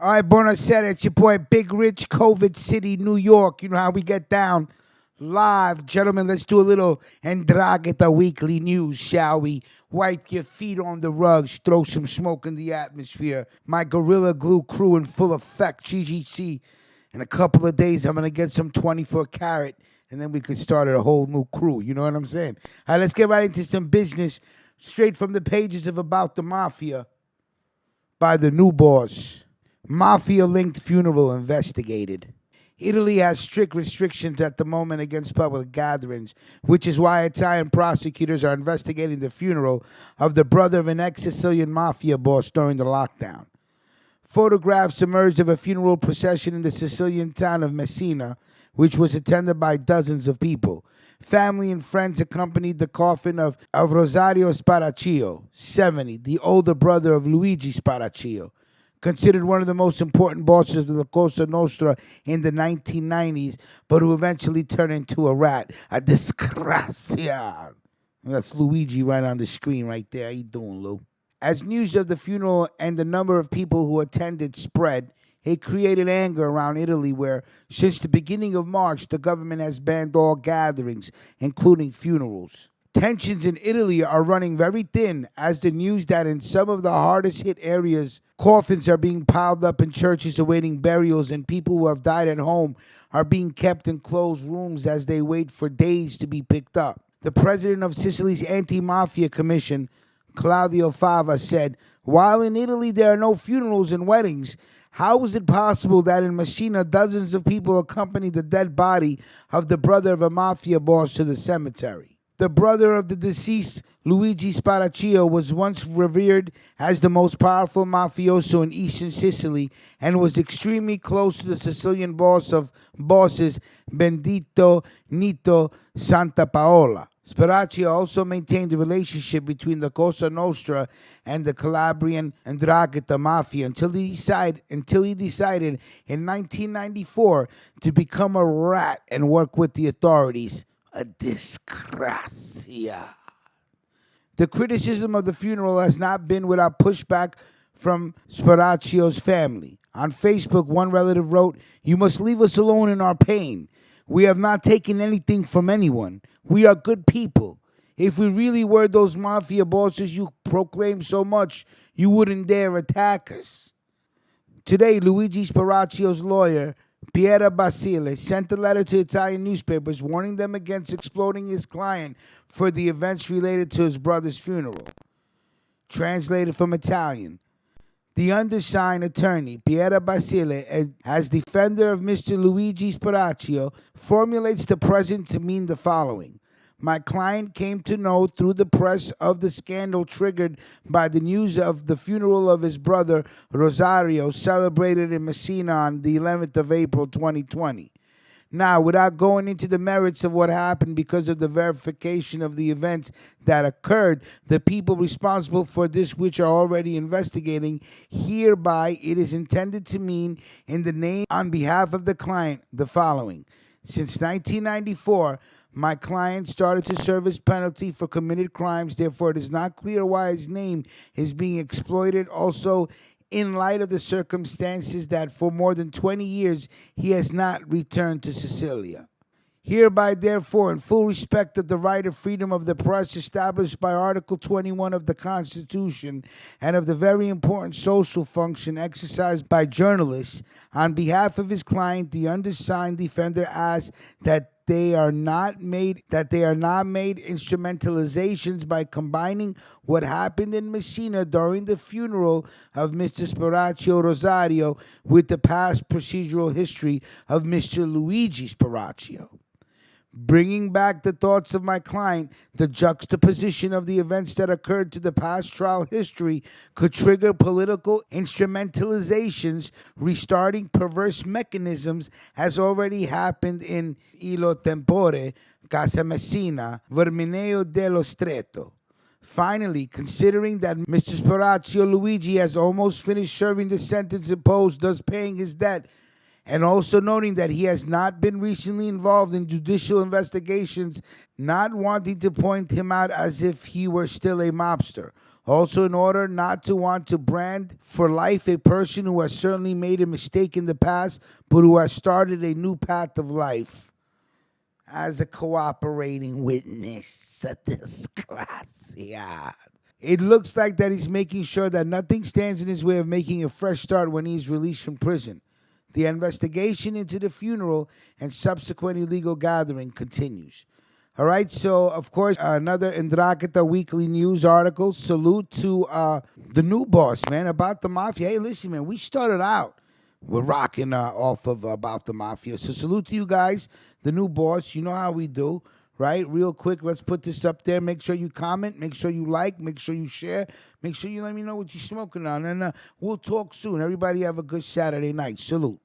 All right, buonasera. It's your boy Big Rich, COVID City, New York. You know how we get down live. Gentlemen, let's do a little Ndrangheta weekly news, shall we? Wipe your feet on the rugs, throw some smoke in the atmosphere. My Gorilla Glue crew in full effect, GGC. In a couple of days, I'm going to get some 24 karat, and then we could start a whole new crew. You know what I'm saying? All right, let's get right into some business, straight from the pages of About the Mafia by the new boss. Mafia-linked funeral investigated. Italy has strict restrictions at the moment against public gatherings, which is why Italian prosecutors are investigating the funeral of the brother of an ex-Sicilian mafia boss during the lockdown. Photographs emerged of a funeral procession in the Sicilian town of Messina, which was attended by dozens of people. Family and friends accompanied the coffin of Rosario Sparacio, 70, the older brother of Luigi Sparacio, considered one of the most important bosses of the Cosa Nostra in the 1990s, but who eventually turned into a rat. A disgracia. That's Luigi right on the screen right there. How you doing, Lou? As news of the funeral and the number of people who attended spread, it created anger around Italy where, since the beginning of March, the government has banned all gatherings, including funerals. Tensions in Italy are running very thin as the news that in some of the hardest hit areas, coffins are being piled up in churches awaiting burials and people who have died at home are being kept in closed rooms as they wait for days to be picked up. The president of Sicily's Anti-Mafia Commission, Claudio Fava, said, "While in Italy there are no funerals and weddings, how is it possible that in Messina dozens of people accompany the dead body of the brother of a mafia boss to the cemetery?" The brother of the deceased, Luigi Sparacio, was once revered as the most powerful mafioso in eastern Sicily and was extremely close to the Sicilian boss of bosses, Bendito Nito Santapaola. Sparacio also maintained the relationship between the Cosa Nostra and the Calabrian Ndrangheta Mafia until he decided in 1994 to become a rat and work with the authorities. A disgracia. The criticism of the funeral has not been without pushback from Sparacio's family. On Facebook, one relative wrote, "You must leave us alone in our pain. We have not taken anything from anyone. We are good people. If we really were those mafia bosses you proclaim so much, you wouldn't dare attack us." Today, Luigi Sparacio's lawyer, Piera Basile, sent a letter to Italian newspapers warning them against exploding his client for the events related to his brother's funeral. Translated from Italian. The undersigned attorney, Piera Basile, as defender of Mr. Luigi Sparacio, formulates the present to mean the following. My client came to know through the press of the scandal triggered by the news of the funeral of his brother Rosario, celebrated in Messina on the 11th of April 2020. Now, without going into the merits of what happened because of the verification of the events that occurred, the people responsible for this which are already investigating, hereby it is intended to mean, in the name on behalf of the client, the following. Since 1994, my client started to serve his penalty for committed crimes. Therefore, it is not clear why his name is being exploited. Also, in light of the circumstances that for more than 20 years he has not returned to Sicilia. Hereby, therefore, in full respect of the right of freedom of the press established by Article 21 of the Constitution and of the very important social function exercised by journalists, on behalf of his client, the undersigned defender asks that they are not made instrumentalizations by combining what happened in Messina during the funeral of Mr. Sparacio Rosario with the past procedural history of Mr. Luigi Sparacio. Bringing back the thoughts of my client, the juxtaposition of the events that occurred to the past trial history could trigger political instrumentalizations, restarting perverse mechanisms, as already happened in Ilo Tempore, Casa Messina, Vermineo dello Stretto. Finally, considering that Mr. Sparacio Luigi has almost finished serving the sentence imposed, thus paying his debt, and also noting that he has not been recently involved in judicial investigations, not wanting to point him out as if he were still a mobster. Also, in order not to want to brand for life a person who has certainly made a mistake in the past, but who has started a new path of life as a cooperating witness. Desgracia. It looks like that he's making sure that nothing stands in his way of making a fresh start when he's released from prison. The investigation into the funeral and subsequent illegal gathering continues. All right, so of course, another Indrakata Weekly News article. Salute to the new boss, man, about the Mafia. Hey, listen, man, we started out with rocking off of About the Mafia. So salute to you guys, the new boss. You know how we do, right? Real quick, let's put this up there. Make sure you comment, make sure you like, make sure you share, make sure you let me know what you're smoking on. And we'll talk soon. Everybody have a good Saturday night. Salute.